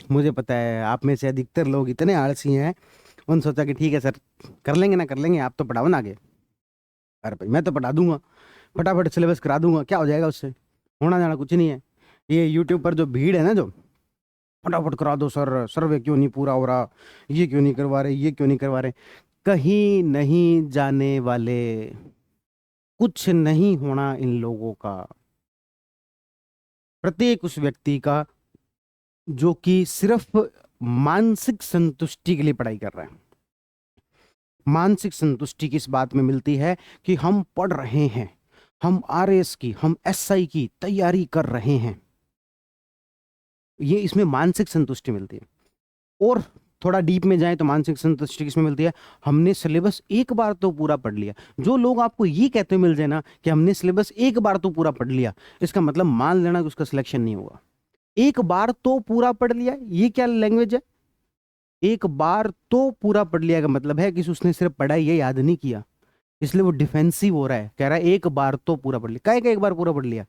मुझे पता है आप में से अधिकतर लोग इतने आलसी हैं, उन सोचा कि ठीक है सर, कर लेंगे ना कर लेंगे, आप तो पढ़ाओ ना आगे। अरे भाई मैं तो पढ़ा दूंगा, फटाफट सिलेबस करा दूंगा, क्या हो जाएगा उससे, होना जाना कुछ नहीं है। ये यूट्यूब पर जो भीड़ है ना, जो फटाफट करा दो सर, सर्वे क्यों नहीं पूरा हो रहा, ये क्यों नहीं करवा रहे, ये क्यों नहीं करवा रहे, कहीं नहीं जाने वाले, कुछ नहीं होना इन लोगों का। प्रत्येक उस व्यक्ति का जो कि सिर्फ मानसिक संतुष्टि के लिए पढ़ाई कर रहा है, मानसिक संतुष्टि किस बात में मिलती है कि हम पढ़ रहे हैं, हम आरएस की, हम एसआई की तैयारी कर रहे हैं, ये इसमें मानसिक संतुष्टि मिलती है। और थोड़ा डीप में जाए तो मानसिक संतुष्टि किसमें मिलती है, हमने सिलेबस एक बार तो पूरा पढ़ लिया। जो लोग आपको ये कहते हुए मिल जाए ना कि हमने सिलेबस एक बार तो पूरा पढ़ लिया, इसका मतलब मान लेना कि उसका सिलेक्शन नहीं होगा। एक बार तो पूरा पढ़ लिया, ये क्या लैंग्वेज है? एक बार तो पूरा पढ़ लिया का मतलब है कि उसने सिर्फ पढ़ाई ये याद नहीं किया, इसलिए वो डिफेंसिव हो रहा है, कह रहा है एक बार तो पूरा पढ़ लिया। काहे का एक बार पूरा पढ़ लिया?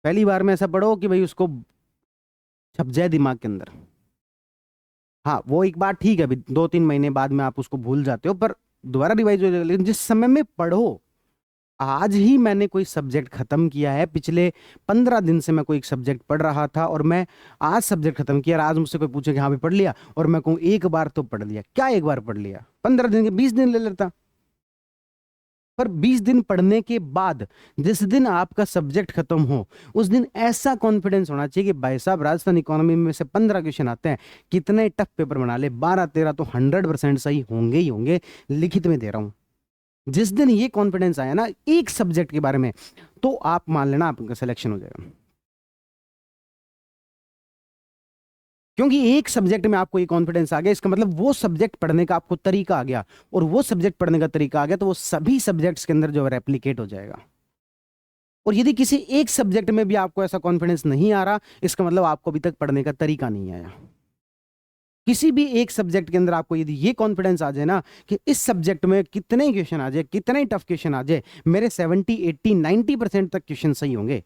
पहली बार में ऐसा पढ़ो कि भाई उसको छप जाए दिमाग के अंदर। हाँ वो एक बार ठीक है, अभी 2-3 महीने बाद में आप उसको भूल जाते हो, पर दोबारा रिवाइज हो जाएगा। लेकिन जिस समय में पढ़ो, आज ही मैंने कोई सब्जेक्ट खत्म किया है, पिछले 15 दिन से मैं कोई एक सब्जेक्ट पढ़ रहा था और मैं आज सब्जेक्ट खत्म किया, और आज मुझसे कोई पूछे कि हाँ भी पढ़ लिया, और मैं कहूँ एक बार तो पढ़ लिया, क्या एक बार पढ़ लिया? 15 दिन के 20 दिन ले लेता। पर 20 दिन पढ़ने के बाद जिस दिन आपका सब्जेक्ट खत्म हो, उस दिन ऐसा कॉन्फिडेंस होना चाहिए कि भाई साहब राजस्थान इकोनॉमी में से 15 क्वेश्चन आते हैं, कितने टफ पेपर बना ले, 12-13 तो 100% सही होंगे ही होंगे, लिखित में दे रहा हूं। जिस दिन ये कॉन्फिडेंस आया ना एक सब्जेक्ट के बारे में, तो आप मान लेना आपका सिलेक्शन हो जाएगा। क्योंकि एक सब्जेक्ट में आपको ये कॉन्फिडेंस आ गया, इसका मतलब वो सब्जेक्ट पढ़ने का आपको तरीका आ गया, और वो सब्जेक्ट पढ़ने का तरीका आ गया तो वो सभी सब्जेक्ट्स के अंदर जो रेप्लिकेट हो जाएगा। और यदि किसी एक सब्जेक्ट में भी आपको ऐसा कॉन्फिडेंस नहीं आ रहा, इसका मतलब आपको अभी तक पढ़ने का तरीका नहीं आया। किसी भी एक सब्जेक्ट के अंदर आपको यदि ये कॉन्फिडेंस आ जाए ना कि इस सब्जेक्ट में कितने क्वेश्चन आ जाए, कितने टफ क्वेश्चन आ जाए, मेरे 70-80-90% तक क्वेश्चन सही होंगे,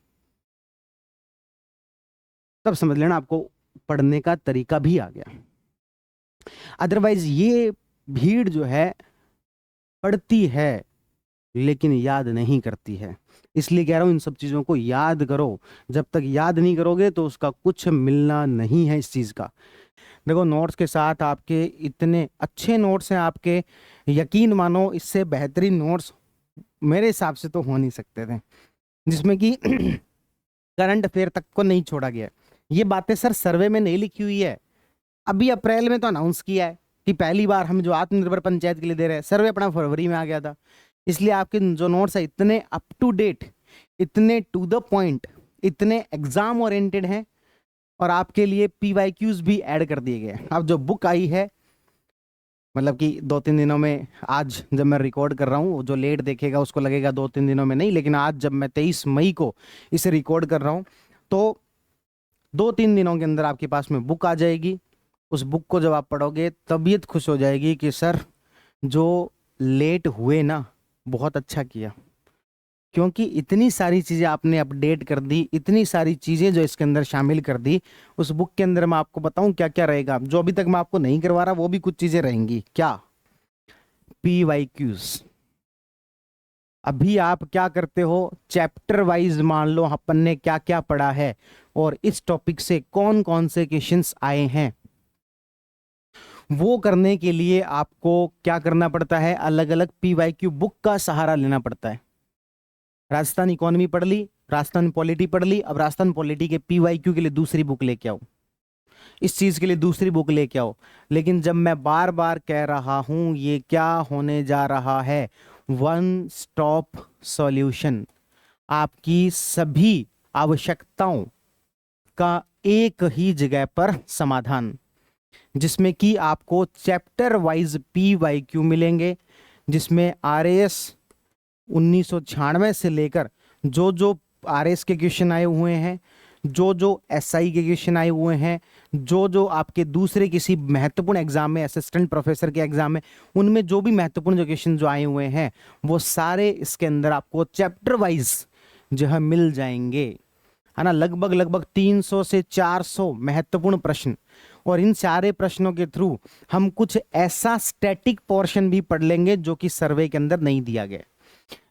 तब समझ लेना आपको पढ़ने का तरीका भी आ गया। अदरवाइज ये भीड़ जो है पढ़ती है लेकिन याद नहीं करती है। इसलिए कह रहा हूं इन सब चीजों को याद करो, जब तक याद नहीं करोगे तो उसका कुछ मिलना नहीं है इस चीज का। देखो नोट्स के साथ आपके इतने अच्छे नोट्स हैं आपके, यकीन मानो इससे बेहतरीन नोट्स मेरे हिसाब से तो हो नहीं सकते थे, जिसमें कि करंट अफेयर तक को नहीं छोड़ा गया है। ये बातें सर सर्वे में नहीं लिखी हुई है, अभी अप्रैल में तो अनाउंस किया है कि पहली बार हम जो आत्मनिर्भर पंचायत के लिए दे रहे हैं, सर्वे अपना फरवरी में आ गया था। इसलिए आपके जो नोट्स है इतने अप टू डेट, इतने टू द पॉइंट, इतने एग्जाम ओरिएंटेड हैं, और आपके लिए पीवाईक्यूज भी ऐड कर दिए गए। अब जो बुक आई है, मतलब कि 2-3 दिनों में, आज जब मैं रिकॉर्ड कर रहा हूँ, जो लेट देखेगा उसको लगेगा 2-3 दिनों में नहीं, लेकिन आज जब मैं 23 मई को इसे रिकॉर्ड कर रहा हूँ, तो 2-3 दिनों के अंदर आपके पास में बुक आ जाएगी। उस बुक को जब आप पढ़ोगे तबीयत खुश हो जाएगी कि सर जो लेट हुए ना बहुत अच्छा किया, क्योंकि इतनी सारी चीजें आपने अपडेट कर दी, इतनी सारी चीजें जो इसके अंदर शामिल कर दी। उस बुक के अंदर मैं आपको बताऊं क्या क्या रहेगा, जो अभी तक मैं आपको नहीं करवा रहा वो भी कुछ चीजें रहेंगी। क्या? पीवाईक्यूज। अभी आप क्या करते हो, चैप्टर वाइज मान लो अपन ने क्या क्या पढ़ा है और इस टॉपिक से कौन कौन से क्वेश्चंस आए हैं, वो करने के लिए आपको क्या करना पड़ता है, अलग अलग पीवाईक्यू बुक का सहारा लेना पड़ता है। राजस्थान इकोनॉमी पढ़ ली, राजस्थान पॉलिटी पढ़ ली, अब राजस्थान पॉलिटी के पीवाईक्यू के लिए दूसरी बुक लेके आओ, इस चीज के लिए दूसरी बुक लेके आओ। लेकिन जब मैं बार बार कह रहा हूं ये क्या होने जा रहा है, वन स्टॉप सॉल्यूशन, आपकी सभी आवश्यकताओं का एक ही जगह पर समाधान, जिसमें कि आपको चैप्टर वाइज पीवाईक्यू मिलेंगे, जिसमें आरएएस 1996 से लेकर जो जो आरएस के क्वेश्चन आए हुए हैं, जो जो एसआई के क्वेश्चन आए हुए हैं, जो जो आपके दूसरे किसी महत्वपूर्ण एग्जाम में, असिस्टेंट प्रोफेसर के एग्जाम में, उनमें जो भी महत्वपूर्ण जो क्वेश्चन जो आए हुए हैं, वो सारे इसके अंदर आपको चैप्टर वाइज जो है मिल जाएंगे। है ना, लगभग लगभग 300 से 400 महत्वपूर्ण प्रश्न, और इन सारे प्रश्नों के थ्रू हम कुछ ऐसा स्टैटिक पोर्शन भी पढ़ लेंगे जो कि सर्वे के अंदर नहीं दिया गया।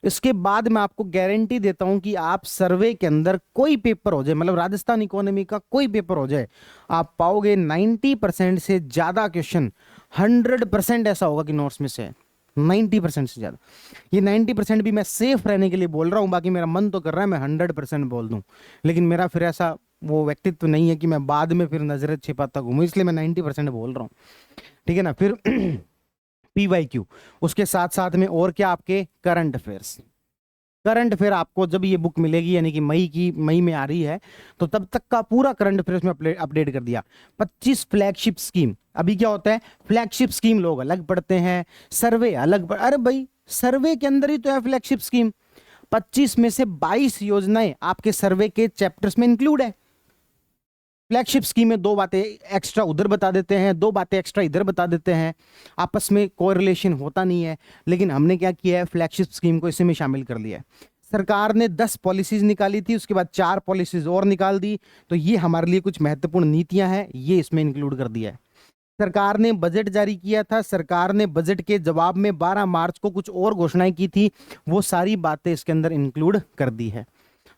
इसके बाद मैं आपको गारंटी देता हूं कि आप सर्वे के अंदर कोई पेपर हो जाए, मतलब राजस्थान इकोनॉमी का कोई पेपर हो जाए, आप पाओगे 90% से ज्यादा क्वेश्चन, 100% ऐसा होगा कि नोट्स में से है, 90% से ज्यादा। ये 90% भी मैं सेफ रहने के लिए बोल रहा हूं, बाकी मेरा मन तो कर रहा है मैं 100% बोल दूं, लेकिन मेरा फिर ऐसा वो व्यक्तित्व नहीं है कि मैं बाद में फिर नजरें छिपाता घूमूं, इसलिए मैं 90% बोल रहा हूं, ठीक है ना। फिर PYQ, उसके साथ साथ में और क्या, आपके करंट अफेयर्स। करंट अफेयर आपको जब ये बुक मिलेगी, यानी कि मई में आ रही है, तो तब तक का पूरा करंट अफेयर्स में अपडेट कर दिया। 25 फ्लैगशिप स्कीम। अभी क्या होता है, फ्लैगशिप स्कीम लोग अलग पढ़ते हैं, सर्वे अलग अरे भाई, सर्वे के अंदर ही तो है फ्लैगशिप स्कीम। 25 में से 22 योजनाएं आपके सर्वे के चैप्टर्स में इंक्लूड है। फ्लैगशिप स्कीम में 2 बातें एक्स्ट्रा उधर बता देते हैं, 2 बातें एक्स्ट्रा इधर बता देते हैं, आपस में कोरिलेशन होता नहीं है, लेकिन हमने क्या किया है, फ्लैगशिप स्कीम को इसी में शामिल कर लिया है। सरकार ने 10 पॉलिसीज निकाली थी, उसके बाद 4 पॉलिसीज और निकाल दी, तो ये हमारे लिए कुछ महत्वपूर्ण नीतियां हैं, ये इसमें इंक्लूड कर दिया है। सरकार ने बजट जारी किया था, सरकार ने बजट के जवाब में 12 मार्च को कुछ और घोषणाएं की थी, वो सारी बातें इसके अंदर इंक्लूड कर दी है।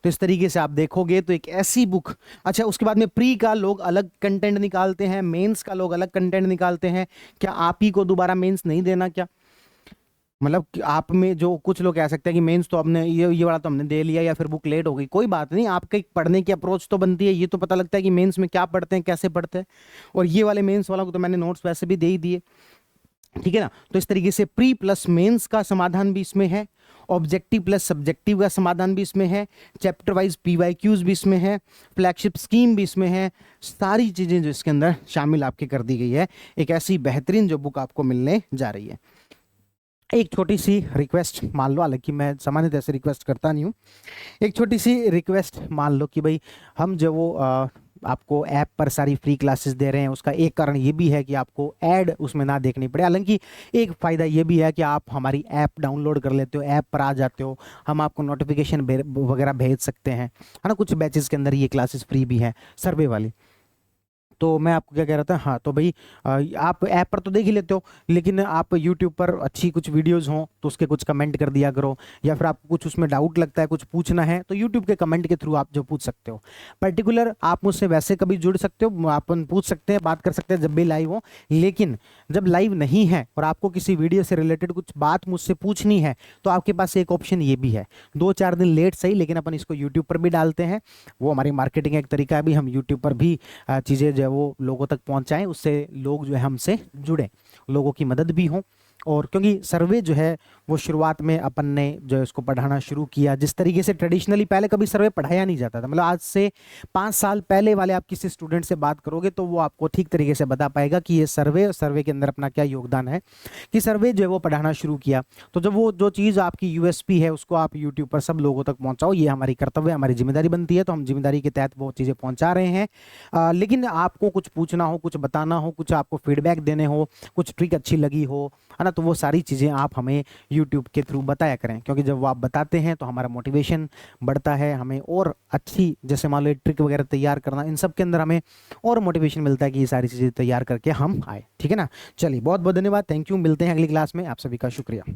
तो इस तरीके से आप देखोगे तो एक ऐसी बुक। अच्छा, उसके बाद में प्री का लोग अलग कंटेंट निकालते हैं, मेंस का लोग अलग कंटेंट निकालते हैं, क्या आप ही को दोबारा मेंस नहीं देना क्या? मतलब आप में जो कुछ लोग कह सकते हैं कि मेंस तो हमने ये वाला तो हमने दे लिया, या फिर बुक लेट हो गई, कोई बात नहीं, आपका एक पढ़ने की अप्रोच तो बनती है, ये तो पता लगता है कि मेंस में क्या पढ़ते हैं, कैसे पढ़ते हैं, और ये वाले मेंस वाला को तो मैंने नोट्स वैसे भी दे ही दिए, ठीक है ना। तो इस तरीके से प्री प्लस मेंस का समाधान भी इसमें है, ऑब्जेक्टिव प्लस सब्जेक्टिव का समाधान भी इसमें है, चैप्टर वाइज PYQs भी इसमें है, फ्लैगशिप स्कीम भी इसमें है, सारी चीजें जो इसके अंदर शामिल आपके कर दी गई है। एक ऐसी बेहतरीन जो बुक आपको मिलने जा रही है। एक छोटी सी रिक्वेस्ट मान लो, हालांकि मैं सामान्यतः ऐसे रिक्वेस्ट करता नहीं हूँ, एक छोटी सी रिक्वेस्ट मान लो कि भाई हम जो वो आपको ऐप पर सारी फ्री क्लासेस दे रहे हैं, उसका एक कारण ये भी है कि आपको ऐड उसमें ना देखनी पड़े। हालांकि एक फ़ायदा ये भी है कि आप हमारी ऐप डाउनलोड कर लेते हो, ऐप पर आ जाते हो, हम आपको नोटिफिकेशन वगैरह भेज सकते हैं, है ना। कुछ बैचेस के अंदर ये क्लासेस फ्री भी हैं, सर्वे वाली। तो मैं आपको क्या कह रहा था, हाँ तो भाई आप ऐप पर तो देख ही लेते हो, लेकिन आप यूट्यूब पर अच्छी कुछ वीडियोस हों तो उसके कुछ कमेंट कर दिया करो, या फिर आपको कुछ उसमें डाउट लगता है, कुछ पूछना है, तो यूट्यूब के कमेंट के थ्रू आप जो पूछ सकते हो। पर्टिकुलर आप मुझसे वैसे कभी जुड़ सकते हो, आप पूछ सकते हैं, बात कर सकते हैं जब भी लाइव हो, लेकिन जब लाइव नहीं है और आपको किसी वीडियो से रिलेटेड कुछ बात मुझसे पूछनी है, तो आपके पास एक ऑप्शन ये भी है, 2-4 दिन लेट सही, लेकिन अपन इसको यूट्यूब पर भी डालते हैं, वो हमारी मार्केटिंग एक तरीका है, भी हम यूट्यूब पर भी चीज़ें जो है वो लोगों तक पहुंचाएं, उससे लोग जो है हमसे जुड़े, लोगों की मदद भी हो। और क्योंकि सर्वे जो है वो शुरुआत में अपन ने जो है उसको पढ़ाना शुरू किया, जिस तरीके से ट्रेडिशनली पहले कभी सर्वे पढ़ाया नहीं जाता था, मतलब आज से 5 साल पहले वाले आप किसी स्टूडेंट से बात करोगे तो वो आपको ठीक तरीके से बता पाएगा कि ये सर्वे और सर्वे के अंदर अपना क्या योगदान है, कि सर्वे जो है वो पढ़ाना शुरू किया। तो जब वो जो चीज़ आपकी USP है उसको आप यूट्यूब पर सब लोगों तक पहुँचाओ, ये हमारी कर्तव्य, हमारी जिम्मेदारी बनती है, तो हम जिम्मेदारी के तहत वो चीज़ें पहुँचा रहे हैं। लेकिन आपको कुछ पूछना हो, कुछ बताना हो, कुछ आपको फीडबैक देने हो, कुछ ट्रिक अच्छी लगी हो, है ना, तो वो सारी चीज़ें आप हमें यूट्यूब के थ्रू बताया करें, क्योंकि जब वो आप बताते हैं तो हमारा मोटिवेशन बढ़ता है, हमें और अच्छी, जैसे मान लो ट्रिक वगैरह तैयार करना, इन सब के अंदर हमें और मोटिवेशन मिलता है कि ये सारी चीज़ें तैयार करके हम आए, ठीक है ना। चलिए, बहुत बहुत धन्यवाद, थैंक यू, मिलते हैं अगली क्लास में, आप सभी का शुक्रिया।